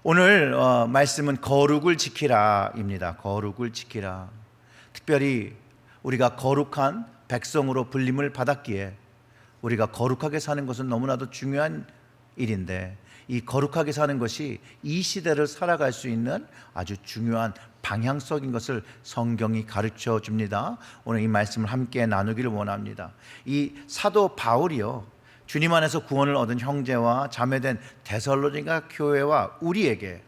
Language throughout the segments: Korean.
오늘 말씀은 거룩을 지키라입니다. 거룩을 지키라. 특별히 우리가 거룩한 백성으로 불림을 받았기에 우리가 거룩하게 사는 것은 너무나도 중요한 일인데, 이 거룩하게 사는 것이 이 시대를 살아갈 수 있는 아주 중요한 방향성인 것을 성경이 가르쳐 줍니다. 오늘 이 말씀을 함께 나누기를 원합니다. 이 사도 바울이요, 주님 안에서 구원을 얻은 형제와 자매된 데살로니가 교회와 우리에게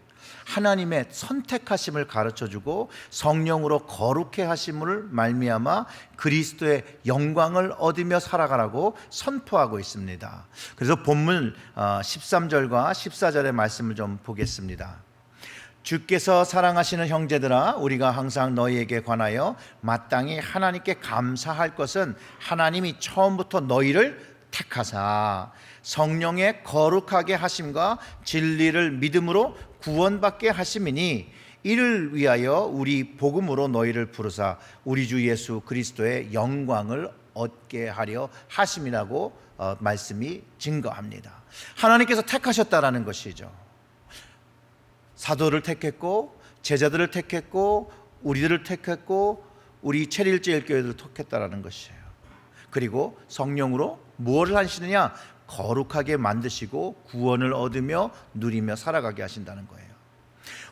하나님의 선택하심을 가르쳐주고 성령으로 거룩해 하심을 말미암아 그리스도의 영광을 얻으며 살아가라고 선포하고 있습니다. 그래서 본문 13절과 14절의 말씀을 좀 보겠습니다. 주께서 사랑하시는 형제들아, 우리가 항상 너희에게 관하여 마땅히 하나님께 감사할 것은 하나님이 처음부터 너희를 택하사 성령의 거룩하게 하심과 진리를 믿음으로 구원받게 하심이니, 이를 위하여 우리 복음으로 너희를 부르사 우리 주 예수 그리스도의 영광을 얻게 하려 하심이라고 말씀이 증거합니다. 하나님께서 택하셨다라는 것이죠. 사도를 택했고 제자들을 택했고 우리들을 택했고 우리 체릴제일교회를 택했다라는 것이에요. 그리고 성령으로 무엇을 하시느냐? 거룩하게 만드시고 구원을 얻으며 누리며 살아가게 하신다는 거예요.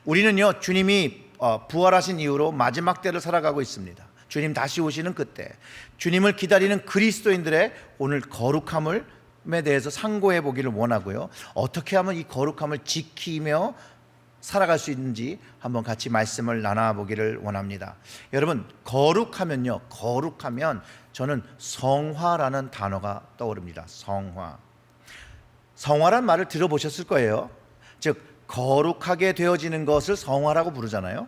우리는요, 주님이 부활하신 이후로 마지막 때를 살아가고 있습니다. 주님 다시 오시는 그때, 주님을 기다리는 그리스도인들의 오늘 거룩함에 대해서 상고해 보기를 원하고요, 어떻게 하면 이 거룩함을 지키며 살아갈 수 있는지 한번 같이 말씀을 나눠보기를 원합니다. 여러분, 거룩하면요, 거룩하면 저는 성화라는 단어가 떠오릅니다. 성화란 말을 들어보셨을 거예요. 즉 거룩하게 되어지는 것을 성화라고 부르잖아요.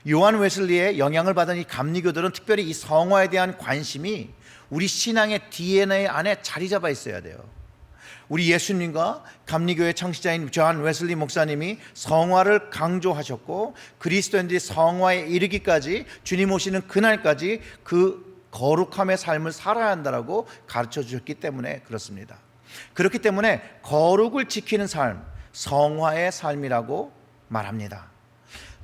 요한 웨슬리의 영향을 받은 이 감리교들은 특별히 이 성화에 대한 관심이 우리 신앙의 DNA 안에 자리 잡아 있어야 돼요. 우리 예수님과 감리교의 창시자인 요한 웨슬리 목사님이 성화를 강조하셨고, 그리스도인들이 성화에 이르기까지, 주님 오시는 그날까지 그 거룩함의 삶을 살아야 한다라고 가르쳐 주셨기 때문에 그렇습니다. 그렇기 때문에 거룩을 지키는 삶, 성화의 삶이라고 말합니다.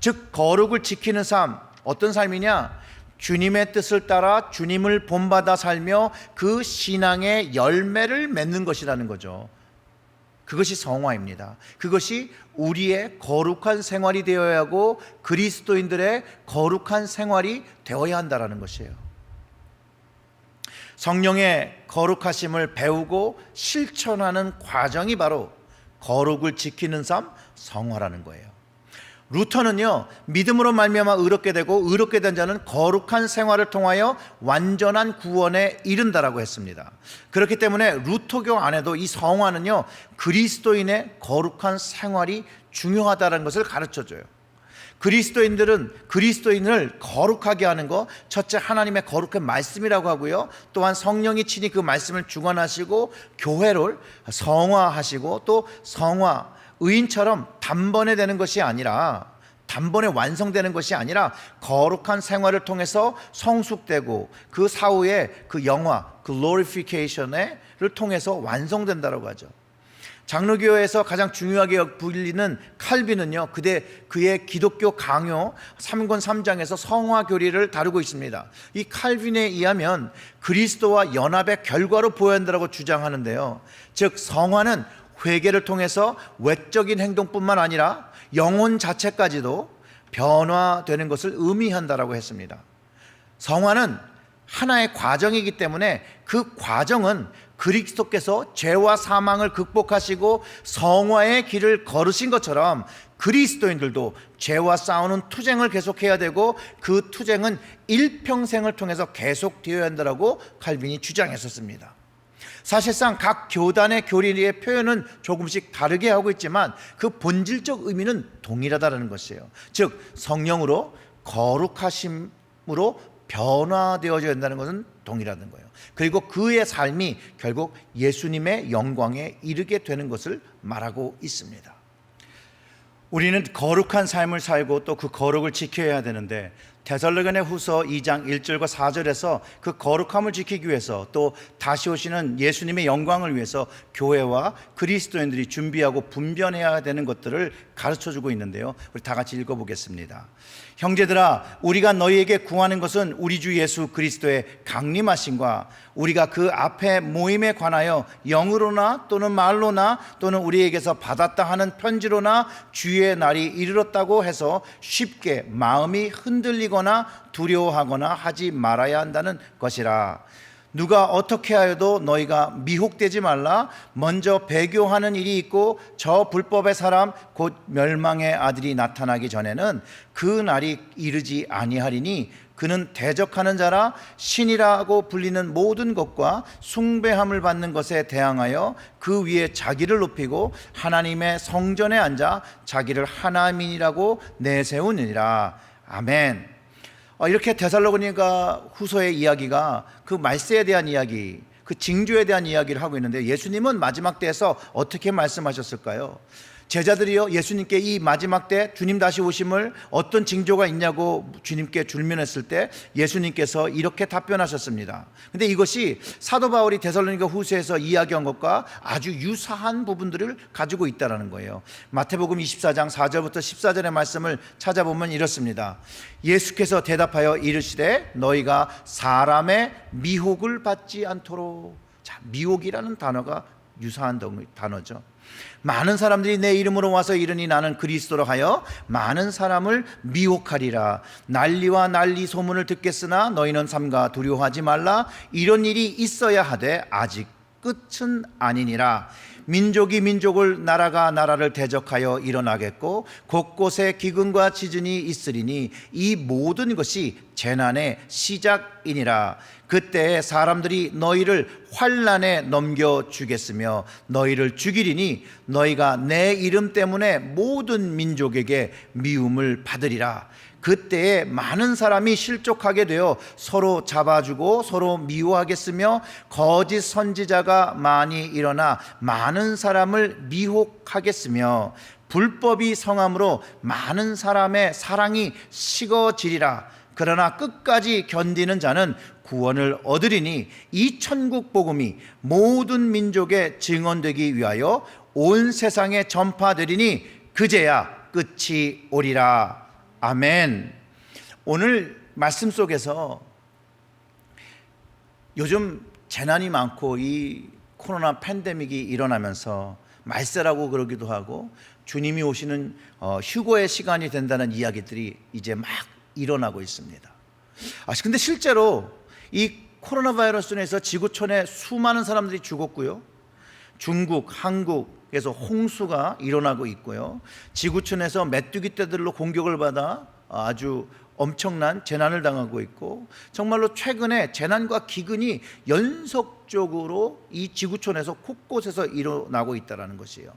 즉 거룩을 지키는 삶, 어떤 삶이냐? 주님의 뜻을 따라 주님을 본받아 살며 그 신앙의 열매를 맺는 것이라는 거죠. 그것이 성화입니다. 그것이 우리의 거룩한 생활이 되어야 하고 그리스도인들의 거룩한 생활이 되어야 한다는 것이에요. 성령의 거룩하심을 배우고 실천하는 과정이 바로 거룩을 지키는 삶, 성화라는 거예요. 루터는요, 믿음으로 말미암아 의롭게 되고 의롭게 된 자는 거룩한 생활을 통하여 완전한 구원에 이른다라고 했습니다. 그렇기 때문에 루터교 안에도 이 성화는요, 그리스도인의 거룩한 생활이 중요하다는 것을 가르쳐줘요. 그리스도인들은 그리스도인을 거룩하게 하는 것, 첫째 하나님의 거룩한 말씀이라고 하고요, 또한 성령이 친히 그 말씀을 주관하시고 교회를 성화하시고, 또 성화, 의인처럼 단번에 되는 것이 아니라, 단번에 완성되는 것이 아니라 거룩한 생활을 통해서 성숙되고 그 사후에 그 영화, 그 glorification을 통해서 완성된다고 하죠. 장로교에서 가장 중요하게 불리는 칼빈은요, 그의 기독교 강요 3권 3장에서 성화 교리를 다루고 있습니다. 이 칼빈에 의하면 그리스도와 연합의 결과로 보여야 한다고 주장하는데요, 즉 성화는 회개를 통해서 외적인 행동뿐만 아니라 영혼 자체까지도 변화되는 것을 의미한다고 했습니다. 성화는 하나의 과정이기 때문에 그 과정은 그리스도께서 죄와 사망을 극복하시고 성화의 길을 걸으신 것처럼 그리스도인들도 죄와 싸우는 투쟁을 계속해야 되고, 그 투쟁은 일평생을 통해서 계속되어야 한다고 칼빈이 주장했었습니다. 사실상 각 교단의 교리의 표현은 조금씩 다르게 하고 있지만 그 본질적 의미는 동일하다는 것이에요. 즉 성령으로 거룩하심으로 변화되어져야 한다는 것은 동일하다는 거예요. 그리고 그의 삶이 결국 예수님의 영광에 이르게 되는 것을 말하고 있습니다. 우리는 거룩한 삶을 살고 또 그 거룩을 지켜야 되는데, 데살로니가 후서 2장 1절과 4절에서 그 거룩함을 지키기 위해서 또 다시 오시는 예수님의 영광을 위해서 교회와 그리스도인들이 준비하고 분별해야 되는 것들을 가르쳐주고 있는데요, 우리 다 같이 읽어보겠습니다. 형제들아, 우리가 너희에게 구하는 것은 우리 주 예수 그리스도의 강림하심과 우리가 그 앞에 모임에 관하여 영으로나 또는 말로나 또는 우리에게서 받았다 하는 편지로나 주의 날이 이르렀다고 해서 쉽게 마음이 흔들리거나 두려워하거나 하지 말아야 한다는 것이라. 누가 어떻게 하여도 너희가 미혹되지 말라. 먼저 배교하는 일이 있고 저 불법의 사람 곧 멸망의 아들이 나타나기 전에는 그 날이 이르지 아니하리니 그는 대적하는 자라 신이라고 불리는 모든 것과 숭배함을 받는 것에 대항하여 그 위에 자기를 높이고 하나님의 성전에 앉아 자기를 하나님이라고 내세우느니라. 아멘. 이렇게 데살로니가 후서의 이야기가 그 말세에 대한 이야기, 그 징조에 대한 이야기를 하고 있는데, 예수님은 마지막 때에서 어떻게 말씀하셨을까요? 제자들이요, 예수님께 이 마지막 때 주님 다시 오심을 어떤 징조가 있냐고 주님께 질문했을 때 예수님께서 이렇게 답변하셨습니다. 근데 이것이 사도 바울이 데살로니가 후서에서 이야기한 것과 아주 유사한 부분들을 가지고 있다는 거예요. 마태복음 24장 4절부터 14절의 말씀을 찾아보면 이렇습니다. 예수께서 대답하여 이르시되 너희가 사람의 미혹을 받지 않도록. 자, 미혹이라는 단어가 유사한 단어죠. 많은 사람들이 내 이름으로 와서 이르니 나는 그리스도로 하여 많은 사람을 미혹하리라. 난리와 난리 소문을 듣겠으나 너희는 삼가 두려워하지 말라. 이런 일이 있어야 하되 아직 끝은 아니니라. 민족이 민족을, 나라가 나라를 대적하여 일어나겠고 곳곳에 기근과 지진이 있으리니 이 모든 것이 재난의 시작이니라. 그때 사람들이 너희를 환난에 넘겨주겠으며 너희를 죽이리니 너희가 내 이름 때문에 모든 민족에게 미움을 받으리라. 그때에 많은 사람이 실족하게 되어 서로 잡아주고 서로 미워하겠으며 거짓 선지자가 많이 일어나 많은 사람을 미혹하겠으며 불법이 성함으로 많은 사람의 사랑이 식어지리라. 그러나 끝까지 견디는 자는 구원을 얻으리니 이 천국 복음이 모든 민족에 증언되기 위하여 온 세상에 전파되리니 그제야 끝이 오리라. 아멘. 오늘 말씀 속에서 요즘 재난이 많고 이 코로나 팬데믹이 일어나면서 말세라고 그러기도 하고 주님이 오시는 휴거의 시간이 된다는 이야기들이 이제 막 일어나고 있습니다. 근데 실제로 이 코로나 바이러스로 인해서 지구촌에 수많은 사람들이 죽었고요, 중국, 한국에서 홍수가 일어나고 있고요, 지구촌에서 메뚜기 떼들로 공격을 받아 아주 엄청난 재난을 당하고 있고, 정말로 최근에 재난과 기근이 연속적으로 이 지구촌에서 곳곳에서 일어나고 있다는 것이에요.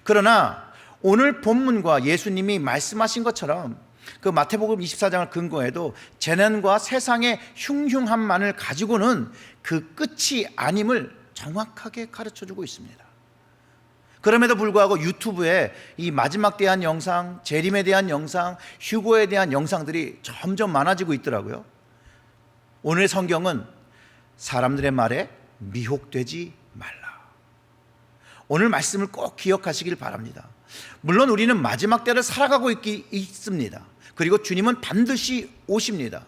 그러나 오늘 본문과 예수님이 말씀하신 것처럼 그 마태복음 24장을 근거해도 재난과 세상의 흉흉함만을 가지고는 그 끝이 아님을 정확하게 가르쳐주고 있습니다. 그럼에도 불구하고 유튜브에 이 마지막 대한 영상, 재림에 대한 영상, 휴거에 대한 영상들이 점점 많아지고 있더라고요. 오늘 성경은 사람들의 말에 미혹되지 말라. 오늘 말씀을 꼭 기억하시길 바랍니다. 물론 우리는 마지막 때를 살아가고 있습니다. 그리고 주님은 반드시 오십니다.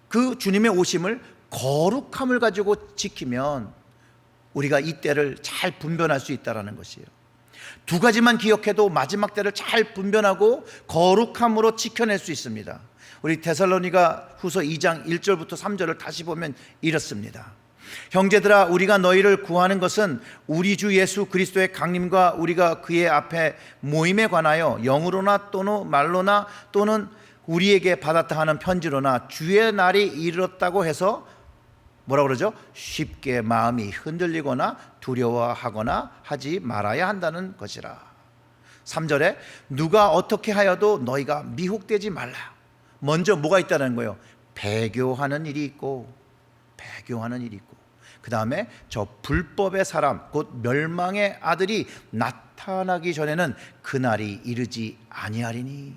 그 주님의 오심을 거룩함을 가지고 지키면 우리가 이 때를 잘 분별할 수 있다는 것이에요. 두 가지만 기억해도 마지막 때를 잘 분별하고 거룩함으로 지켜낼 수 있습니다. 우리 데살로니가 후서 2장 1절부터 3절을 다시 보면 이렇습니다. 형제들아, 우리가 너희를 구하는 것은 우리 주 예수 그리스도의 강림과 우리가 그의 앞에 모임에 관하여 영으로나 또는 말로나 또는 우리에게 받았다 하는 편지로나 주의 날이 이르렀다고 해서 뭐라고 그러죠? 쉽게 마음이 흔들리거나 두려워하거나 하지 말아야 한다는 것이라. 3절에 누가 어떻게 하여도 너희가 미혹되지 말라. 먼저 뭐가 있다는 거예요? 배교하는 일이 있고, 그 다음에 저 불법의 사람 곧 멸망의 아들이 나타나기 전에는 그날이 이르지 아니하리니.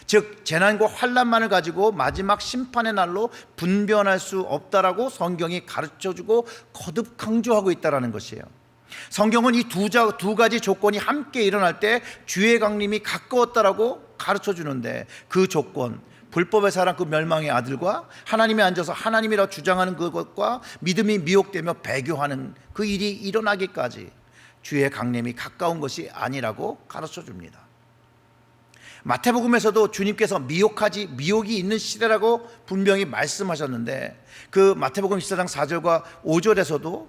즉 재난과 환난만을 가지고 마지막 심판의 날로 분변할 수 없다라고 성경이 가르쳐주고 거듭 강조하고 있다는 것이에요. 성경은 이 두 가지 조건이 함께 일어날 때 주의 강림이 가까웠다라고 가르쳐주는데, 그 조건, 불법의 사랑 그 멸망의 아들과 하나님이 앉아서 하나님이라 주장하는 그것과 믿음이 미혹되며 배교하는 그 일이 일어나기까지 주의 강림이 가까운 것이 아니라고 가르쳐줍니다. 마태복음에서도 주님께서 미혹이 있는 시대라고 분명히 말씀하셨는데, 그 마태복음 14장 4절과 5절에서도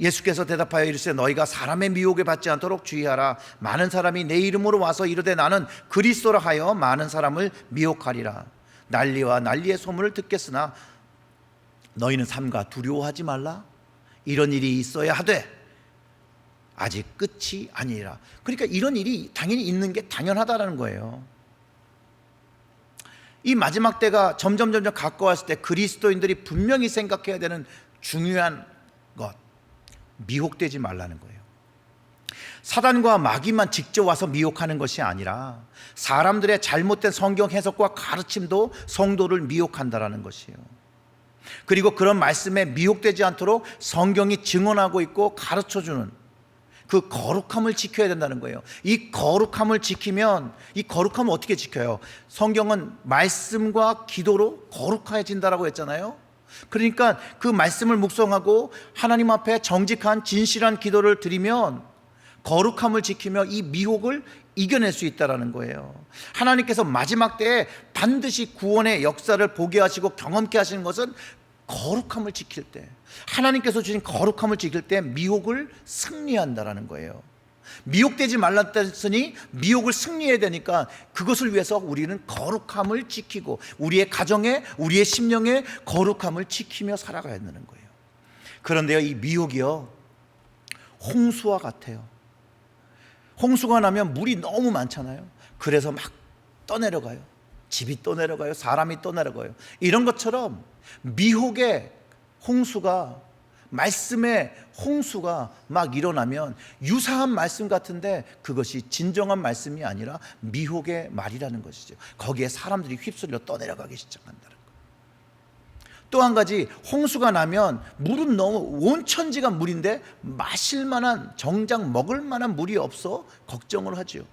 예수께서 대답하여 이르시되 너희가 사람의 미혹에 받지 않도록 주의하라. 많은 사람이 내 이름으로 와서 이르되 나는 그리스도라 하여 많은 사람을 미혹하리라. 난리와 난리의 소문을 듣겠으나 너희는 삼가 두려워하지 말라. 이런 일이 있어야 하되 아직 끝이 아니라. 그러니까 이런 일이 당연히 있는 게 당연하다는 거예요. 이 마지막 때가 점점 가까웠을 때 그리스도인들이 분명히 생각해야 되는 중요한 것, 미혹되지 말라는 거예요. 사단과 마귀만 직접 와서 미혹하는 것이 아니라 사람들의 잘못된 성경 해석과 가르침도 성도를 미혹한다라는 것이에요. 그리고 그런 말씀에 미혹되지 않도록 성경이 증언하고 있고 가르쳐주는 그 거룩함을 지켜야 된다는 거예요. 이 거룩함을 지키면, 이 거룩함을 어떻게 지켜요? 성경은 말씀과 기도로 거룩해진다라고 했잖아요. 그러니까 그 말씀을 묵상하고 하나님 앞에 정직한 진실한 기도를 드리면 거룩함을 지키며 이 미혹을 이겨낼 수 있다는 거예요. 하나님께서 마지막 때에 반드시 구원의 역사를 보게 하시고 경험케 하시는 것은 거룩함을 지킬 때, 하나님께서 주신 거룩함을 지킬 때 미혹을 승리한다라는 거예요. 미혹되지 말라 했으니 미혹을 승리해야 되니까 그것을 위해서 우리는 거룩함을 지키고 우리의 가정에, 우리의 심령에 거룩함을 지키며 살아가야 되는 거예요. 그런데요, 이 미혹이요 홍수와 같아요. 홍수가 나면 물이 너무 많잖아요. 그래서 막 떠내려가요. 집이 떠내려가요. 사람이 떠내려가요. 이런 것처럼 미혹의 홍수가, 말씀의 홍수가 막 일어나면 유사한 말씀 같은데 그것이 진정한 말씀이 아니라 미혹의 말이라는 것이죠. 거기에 사람들이 휩쓸려 떠내려가기 시작한다는 거예요. 또 한 가지, 홍수가 나면 물은 너무 온천지가 물인데 마실 만한, 정작 먹을 만한 물이 없어 걱정을 하죠.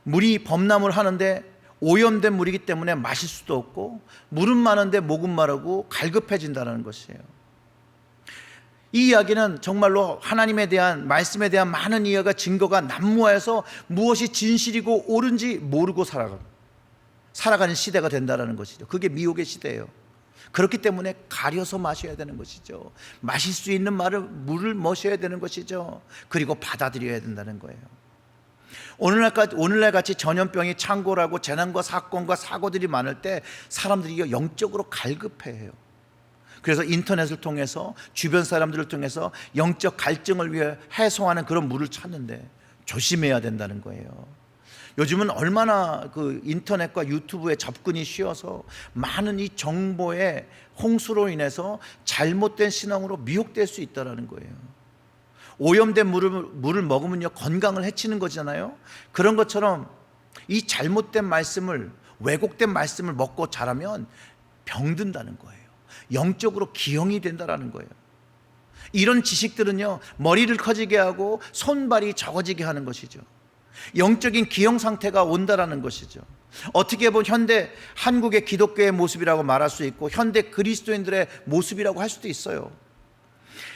물이 범람을 하는데 오염된 물이기 때문에 마실 수도 없고, 물은 많은데 목은 마르고 갈급해진다는 것이에요. 이 이야기는 정말로 하나님에 대한, 말씀에 대한 많은 이해가, 증거가 난무해서 무엇이 진실이고 옳은지 모르고 살아가는 시대가 된다는 것이죠. 그게 미혹의 시대예요. 그렇기 때문에 가려서 마셔야 되는 것이죠. 마실 수 있는 물을 마셔야 되는 것이죠. 그리고 받아들여야 된다는 거예요. 오늘날 같이 전염병이 창궐하고 재난과 사건과 사고들이 많을 때 사람들이 영적으로 갈급해해요. 그래서 인터넷을 통해서, 주변 사람들을 통해서 영적 갈증을 위해 해소하는 그런 물을 찾는데 조심해야 된다는 거예요. 요즘은 얼마나 그 인터넷과 유튜브에 접근이 쉬워서 많은 이 정보의 홍수로 인해서 잘못된 신앙으로 미혹될 수 있다는 거예요. 오염된 물을 먹으면요 건강을 해치는 거잖아요. 그런 것처럼 이 잘못된 말씀을, 왜곡된 말씀을 먹고 자라면 병든다는 거예요. 영적으로 기형이 된다는 거예요. 이런 지식들은요 머리를 커지게 하고 손발이 적어지게 하는 것이죠. 영적인 기형 상태가 온다라는 것이죠. 어떻게 보면 현대 한국의 기독교의 모습이라고 말할 수 있고 현대 그리스도인들의 모습이라고 할 수도 있어요.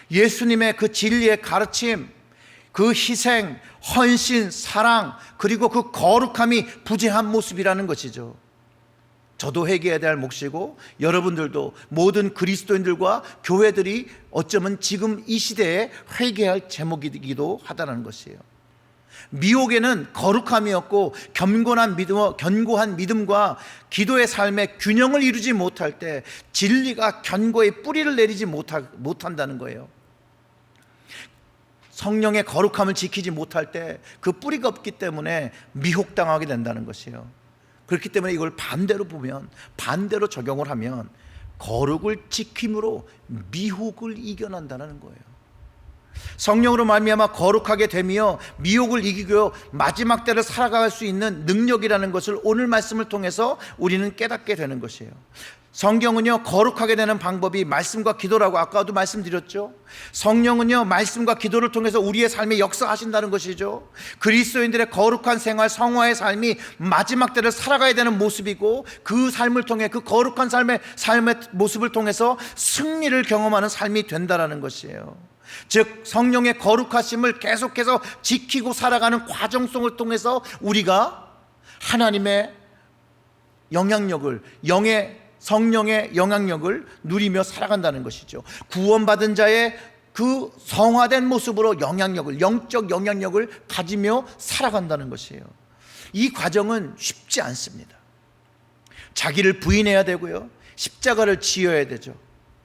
예수님의 그 진리의 가르침, 그 희생, 헌신, 사랑, 그리고 그 거룩함이 부재한 모습이라는 것이죠. 저도 회개해야 될 몫이고 여러분들도, 모든 그리스도인들과 교회들이 어쩌면 지금 이 시대에 회개할 제목이기도 하다는 것이에요. 미혹에는 거룩함이었고 견고한 믿음과 기도의 삶의 균형을 이루지 못할 때 진리가 견고히 뿌리를 내리지 못한다는 거예요. 성령의 거룩함을 지키지 못할 때 그 뿌리가 없기 때문에 미혹당하게 된다는 것이에요. 그렇기 때문에 이걸 반대로 보면, 반대로 적용을 하면 거룩을 지킴으로 미혹을 이겨낸다는 거예요. 성령으로 말미암아 거룩하게 되며 미혹을 이기고 마지막 때를 살아갈 수 있는 능력이라는 것을 오늘 말씀을 통해서 우리는 깨닫게 되는 것이에요. 성경은요, 거룩하게 되는 방법이 말씀과 기도라고 아까도 말씀드렸죠. 성령은요, 말씀과 기도를 통해서 우리의 삶에 역사하신다는 것이죠. 그리스도인들의 거룩한 생활, 성화의 삶이 마지막 때를 살아가야 되는 모습이고, 그 삶을 통해, 그 거룩한 삶의 모습을 통해서 승리를 경험하는 삶이 된다는 것이에요. 즉 성령의 거룩하심을 계속해서 지키고 살아가는 과정 속을 통해서 우리가 하나님의 영향력을, 성령의 영향력을 누리며 살아간다는 것이죠. 구원받은 자의 그 성화된 모습으로 영적 영향력을 가지며 살아간다는 것이에요. 이 과정은 쉽지 않습니다. 자기를 부인해야 되고요, 십자가를 지어야 되죠.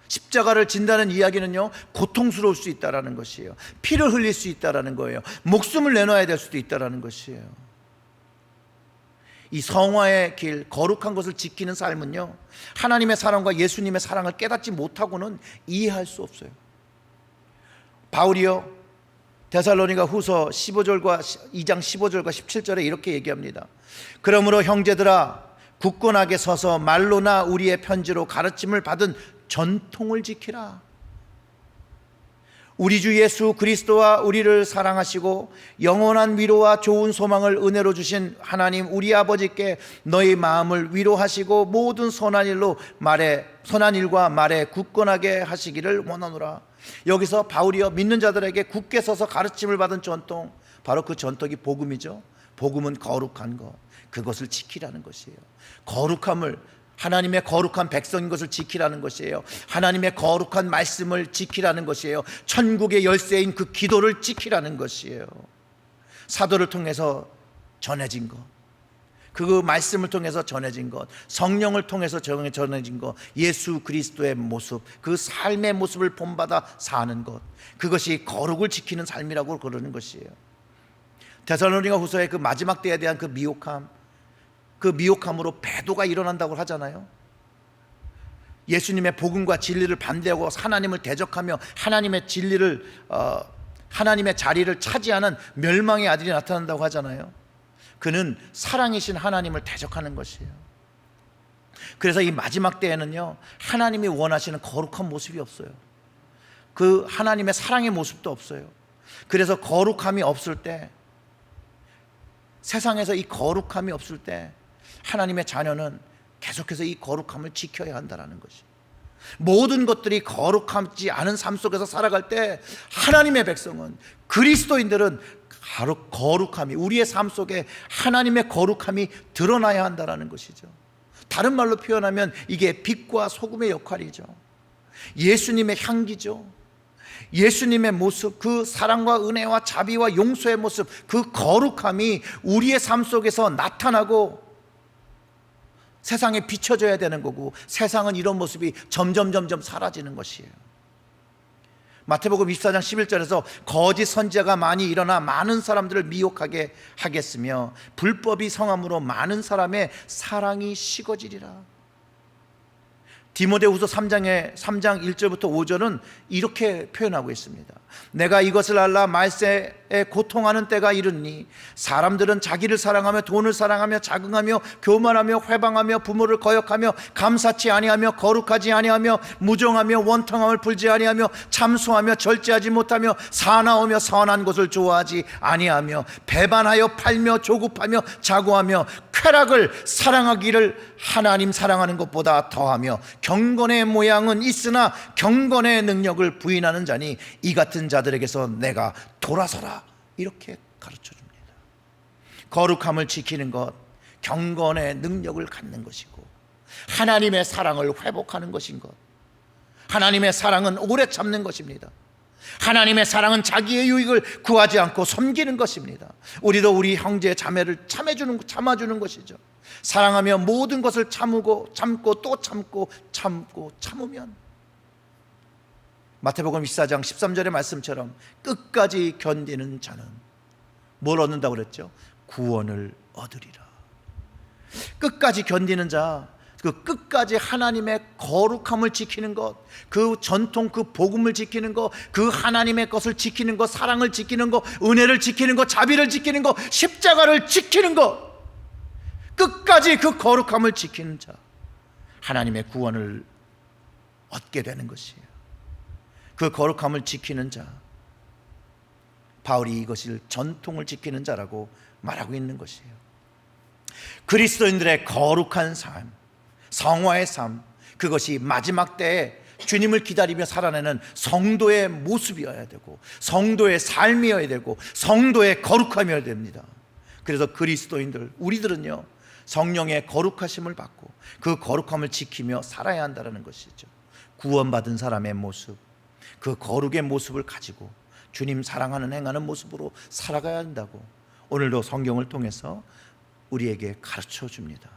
십자가를 진다는 이야기는요, 고통스러울 수 있다는 것이에요. 피를 흘릴 수 있다는 거예요. 목숨을 내놔야 될 수도 있다는 것이에요. 이 성화의 길, 거룩한 것을 지키는 삶은요, 하나님의 사랑과 예수님의 사랑을 깨닫지 못하고는 이해할 수 없어요. 바울이요, 데살로니가 후서 2장 15절과 17절에 이렇게 얘기합니다. 그러므로 형제들아, 굳건하게 서서 말로나 우리의 편지로 가르침을 받은 전통을 지키라. 우리 주 예수 그리스도와 우리를 사랑하시고 영원한 위로와 좋은 소망을 은혜로 주신 하나님 우리 아버지께 너희 마음을 위로하시고 모든 선한 일과 말에 굳건하게 하시기를 원하노라. 여기서 바울이요, 믿는 자들에게 굳게 서서 가르침을 받은 전통, 바로 그 전통이 복음이죠. 복음은 거룩한 것, 그것을 지키라는 것이에요. 하나님의 거룩한 백성인 것을 지키라는 것이에요. 하나님의 거룩한 말씀을 지키라는 것이에요. 천국의 열쇠인 그 기도를 지키라는 것이에요. 사도를 통해서 전해진 것, 그 말씀을 통해서 전해진 것, 성령을 통해서 전해진 것, 예수 그리스도의 모습, 그 삶의 모습을 본받아 사는 것, 그것이 거룩을 지키는 삶이라고 그러는 것이에요. 데살로니가 후서의 그 마지막 때에 대한 그 미혹함으로 배도가 일어난다고 하잖아요. 예수님의 복음과 진리를 반대하고 하나님을 대적하며 하나님의 자리를 차지하는 멸망의 아들이 나타난다고 하잖아요. 그는 사랑이신 하나님을 대적하는 것이에요. 그래서 이 마지막 때에는요, 하나님이 원하시는 거룩한 모습이 없어요. 그 하나님의 사랑의 모습도 없어요. 그래서 거룩함이 없을 때, 세상에서 이 거룩함이 없을 때 하나님의 자녀는 계속해서 이 거룩함을 지켜야 한다는 것이, 모든 것들이 거룩하지 않은 삶 속에서 살아갈 때 하나님의 백성은, 그리스도인들은 거룩함이, 우리의 삶 속에 하나님의 거룩함이 드러나야 한다는 것이죠. 다른 말로 표현하면 이게 빛과 소금의 역할이죠. 예수님의 향기죠. 예수님의 모습, 그 사랑과 은혜와 자비와 용서의 모습, 그 거룩함이 우리의 삶 속에서 나타나고 세상에 비춰져야 되는 거고, 세상은 이런 모습이 점점 사라지는 것이에요. 마태복음 24장 11절에서 거짓 선지자가 많이 일어나 많은 사람들을 미혹하게 하겠으며 불법이 성함으로 많은 사람의 사랑이 식어지리라. 디모데후서 3장 1절부터 5절은 이렇게 표현하고 있습니다. 내가 이것을 알라 말세에 고통하는 때가 이르니 사람들은 자기를 사랑하며 돈을 사랑하며 자긍하며 교만하며 회방하며 부모를 거역하며 감사치 아니하며 거룩하지 아니하며 무정하며 원통함을 풀지 아니하며 참소하며 절제하지 못하며 사나우며 선한 것을 좋아하지 아니하며 배반하여 팔며 조급하며 자고하며 쾌락을 사랑하기를 하나님 사랑하는 것보다 더하며 경건의 모양은 있으나 경건의 능력을 부인하는 자니 이 같은 자들에게서 내가 돌아서라. 이렇게 가르쳐줍니다. 거룩함을 지키는 것, 경건의 능력을 갖는 것이고, 하나님의 사랑을 회복하는 것인 것. 하나님의 사랑은 오래 참는 것입니다. 하나님의 사랑은 자기의 유익을 구하지 않고 섬기는 것입니다. 우리도 우리 형제 자매를 참아주는 것이죠. 사랑하며 모든 것을 참고 또 참으면, 마태복음 24장 13절의 말씀처럼 끝까지 견디는 자는 뭘 얻는다고 그랬죠? 구원을 얻으리라. 끝까지 견디는 자, 그 끝까지 하나님의 거룩함을 지키는 것, 그 전통, 그 복음을 지키는 것, 그 하나님의 것을 지키는 것, 사랑을 지키는 것, 은혜를 지키는 것, 자비를 지키는 것, 십자가를 지키는 것, 끝까지 그 거룩함을 지키는 자, 하나님의 구원을 얻게 되는 것이에요. 그 거룩함을 지키는 자, 바울이 이것을 전통을 지키는 자라고 말하고 있는 것이에요. 그리스도인들의 거룩한 삶, 성화의 삶, 그것이 마지막 때에 주님을 기다리며 살아내는 성도의 모습이어야 되고, 성도의 삶이어야 되고, 성도의 거룩함이어야 됩니다. 그래서 그리스도인들, 우리들은요, 성령의 거룩하심을 받고 그 거룩함을 지키며 살아야 한다는 것이죠. 구원받은 사람의 모습, 그 거룩의 모습을 가지고 주님 사랑하는 행하는 모습으로 살아가야 한다고 오늘도 성경을 통해서 우리에게 가르쳐 줍니다.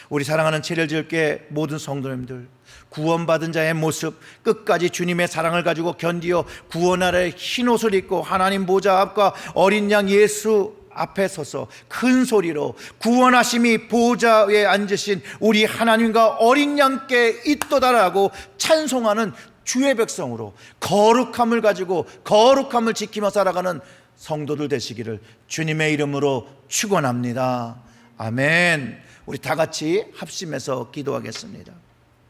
우리 사랑하는 체력지을교회 모든 성도님들, 구원받은 자의 모습, 끝까지 주님의 사랑을 가지고 견디어 구원 아래 흰옷을 입고 하나님 보좌 앞과 어린 양 예수 앞에 서서 큰 소리로 구원하심이 보좌에 앉으신 우리 하나님과 어린 양께 있도다라고 찬송하는 주의 백성으로 거룩함을 가지고 거룩함을 지키며 살아가는 성도들 되시기를 주님의 이름으로 축원합니다. 아멘. 우리 다 같이 합심해서 기도하겠습니다.